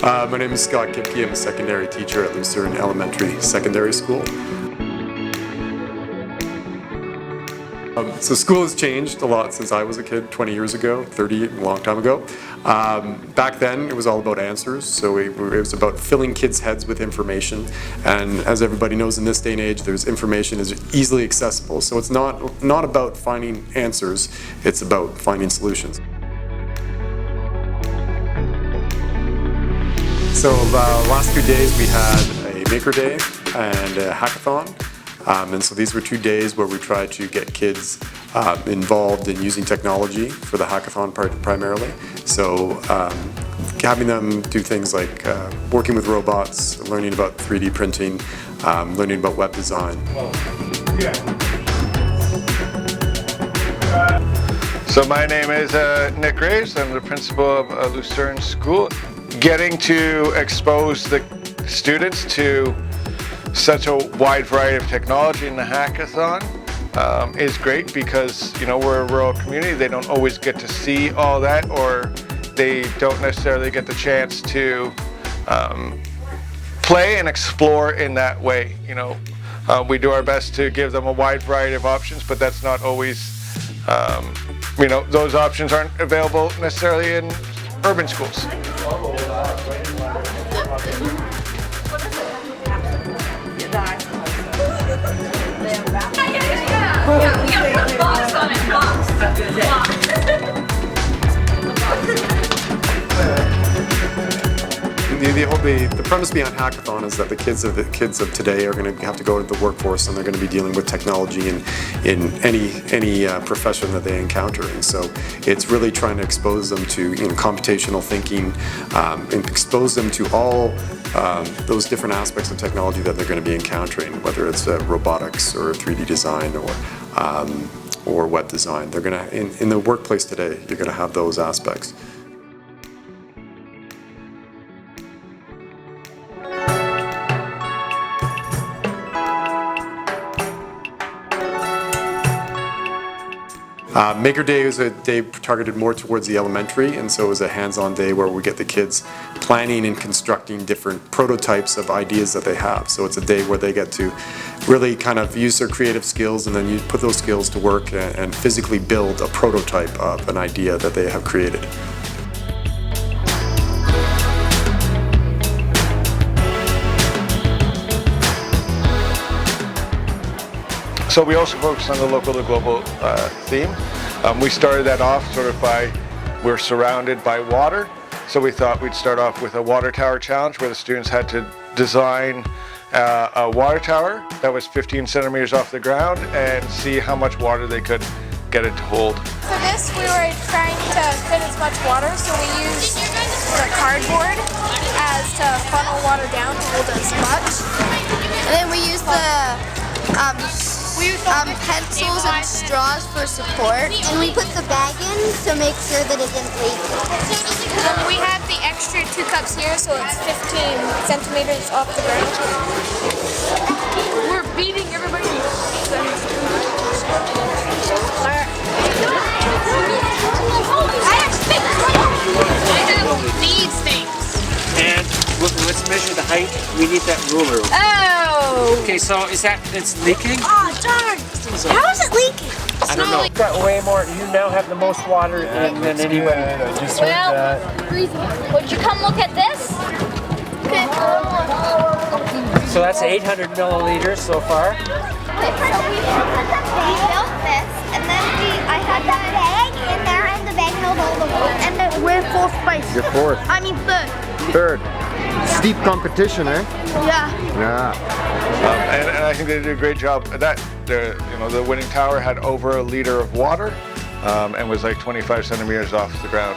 My name is Scott Kipke. I'm a secondary teacher at Lucerne Elementary Secondary School. So school has changed a lot since I was a kid 20 years ago, 30, a long time ago. Back then it was all about answers, so it was about filling kids' heads with information. And as everybody knows in this day and age, information is easily accessible. So it's not about finding answers, it's about finding solutions. So last 2 days we had a MakerDay and a Hackathon. And so these were 2 days where we tried to get kids involved in using technology for the hackathon part primarily. So having them do things like working with robots, learning about 3D printing, learning about web design. So my name is Nick Graves. I'm the principal of Lucerne School. Getting to expose the students to such a wide variety of technology in the hackathon is great because, you know, we're a rural community. They don't always get to see all that, or they don't necessarily get the chance to play and explore in that way. You know, we do our best to give them a wide variety of options, but that's not always, you know, those options aren't available necessarily in urban schools. Yeah, we gotta put a box on it. Box. The premise behind Hackathon is that the kids of today are going to have to go into the workforce, and they're going to be dealing with technology in any profession that they encounter. And so it's really trying to expose them to computational thinking, and expose them to all those different aspects of technology that they're going to be encountering, whether it's robotics or 3D design or web design. They're going to in the workplace today, you're going to have those aspects. MakerDay is a day targeted more towards the elementary, and so it was a hands-on day where we get the kids planning and constructing different prototypes of ideas that they have. So it's a day where they get to really kind of use their creative skills, and then you put those skills to work and physically build a prototype of an idea that they have created. So we also focus on the local to global theme. We started that off sort of by, we're surrounded by water. So we thought we'd start off with a water tower challenge where the students had to design a water tower that was 15 centimeters off the ground and see how much water they could get it to hold. For this, we were trying to fit as much water, so we used the cardboard as to funnel water down to hold as much. And then we used the pencils and straws for support. And we put the bag in to make sure that it didn't leak. We have the extra 2 cups here, so it's 15 centimeters off the ground. We're beating everybody. I have these things. And let's measure the height. We need that ruler. Oh! Okay, so it's leaking? Oh, darn! How is it leaking? I don't know. You've got way more. You now have the most water than anybody. I just heard that. Would you come look at this? Okay. So that's 800 milliliters so far. Okay, so we built this, and then I had the bag in there, and the bag held all the water. And we're 4th place. You're 4th. I mean 3rd. 3rd. Steep competition, eh? Yeah. Yeah. And I think they did a great job at that. The winning tower had over 1 liter of water and was like 25 centimeters off the ground.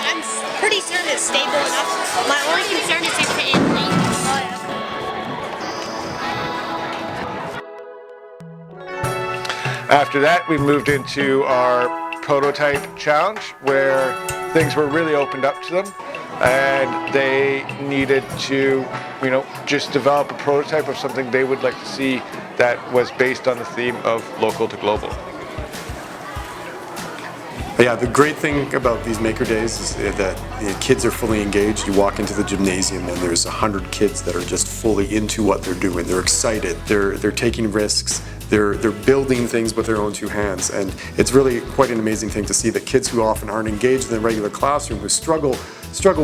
I'm pretty certain it's stable enough. My only concern is if it leaks. After that, we moved into our prototype challenge where things were really opened up to them, and they needed to, just develop a prototype of something they would like to see that was based on the theme of local to global. Yeah, the great thing about these Maker Days is that the kids are fully engaged. You walk into the gymnasium and there's 100 kids that are just fully into what they're doing. They're excited. They're taking risks. They're building things with their own two hands, and it's really quite an amazing thing to see that kids who often aren't engaged in the regular classroom, who struggle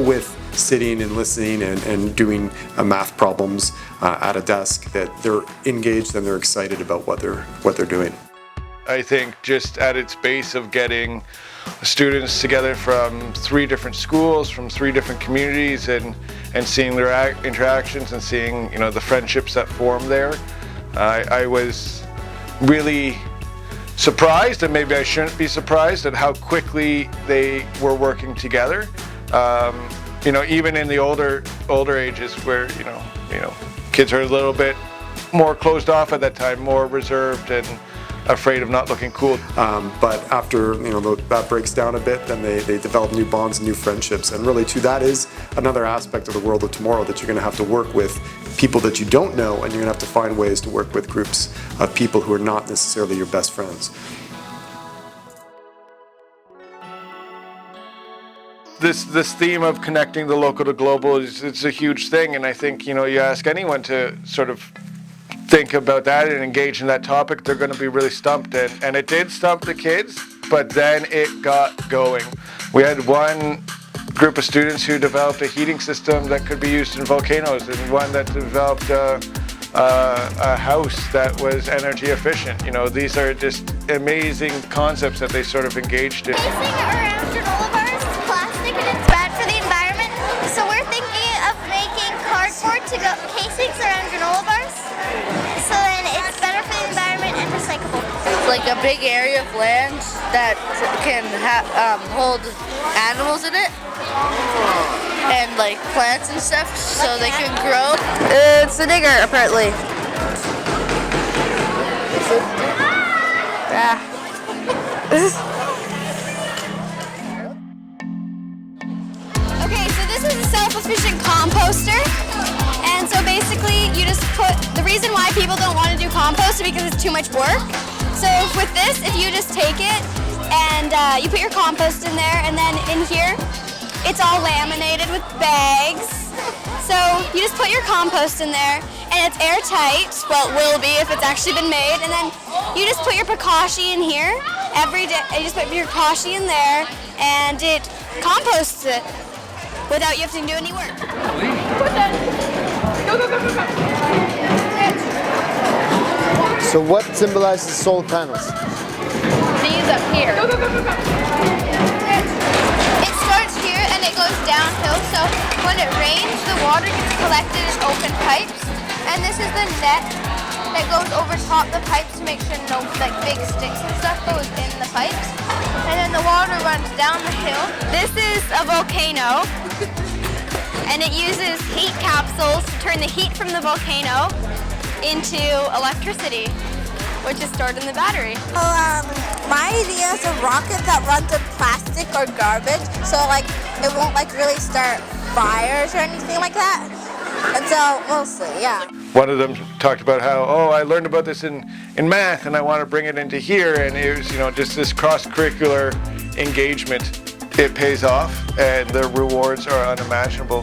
with sitting and listening and doing math problems at a desk, that they're engaged and they're excited about what they're doing. I think just at its base of getting students together from 3 different schools, from 3 different communities, and seeing their interactions and seeing the friendships that form there, I was really surprised, and maybe I shouldn't be surprised, at how quickly they were working together. Even in the older ages where kids are a little bit more closed off at that time, more reserved and afraid of not looking cool. But after that breaks down a bit, then they develop new bonds and new friendships. And really too, that is another aspect of the world of tomorrow, that you're going to have to work with people that you don't know, and you're going to have to find ways to work with groups of people who are not necessarily your best friends. This theme of connecting the local to global it's a huge thing, and I think you ask anyone to sort of think about that and engage in that topic, they're going to be really stumped. And it did stump the kids, but then it got going. We had one group of students who developed a heating system that could be used in volcanoes, and one that developed a house that was energy efficient. These are just amazing concepts that they sort of engaged in. Casing around granola bars is plastic and it's bad for the environment, so we're thinking of making cardboard to go casings around granola bars, so then it's better for the environment and recyclable. It's like a big area of land that can hold animals in it, and like plants and stuff, so they can grow. It's a digger, apparently. Yeah. Okay, so this is a self-sufficient composter. And so basically you just the reason why people don't want to do compost is because it's too much work. So with this, if you just take it and you put your compost in there, and then in here, it's all laminated with bags. So you just put your compost in there, and it's airtight. Well, it will be if it's actually been made. And then you just put your Pakashi in here every day. You just put your Pakashi in there, and it composts it without you having to do any work. So what symbolizes solar panels? These up here. It starts here and it goes downhill, so when it rains, the water gets collected in open pipes, and this is the net that goes over top the pipes to make sure no big sticks and stuff goes in the pipes, and then the water runs down the hill. This is a volcano, and it uses heat capsules to turn the heat from the volcano into electricity, which is stored in the battery. My idea is a rocket that runs on plastic or garbage, so it won't really start fires or anything like that. And so we'll see, yeah. One of them talked about how, I learned about this in math and I want to bring it into here, and it was just this cross-curricular engagement. It pays off and the rewards are unimaginable.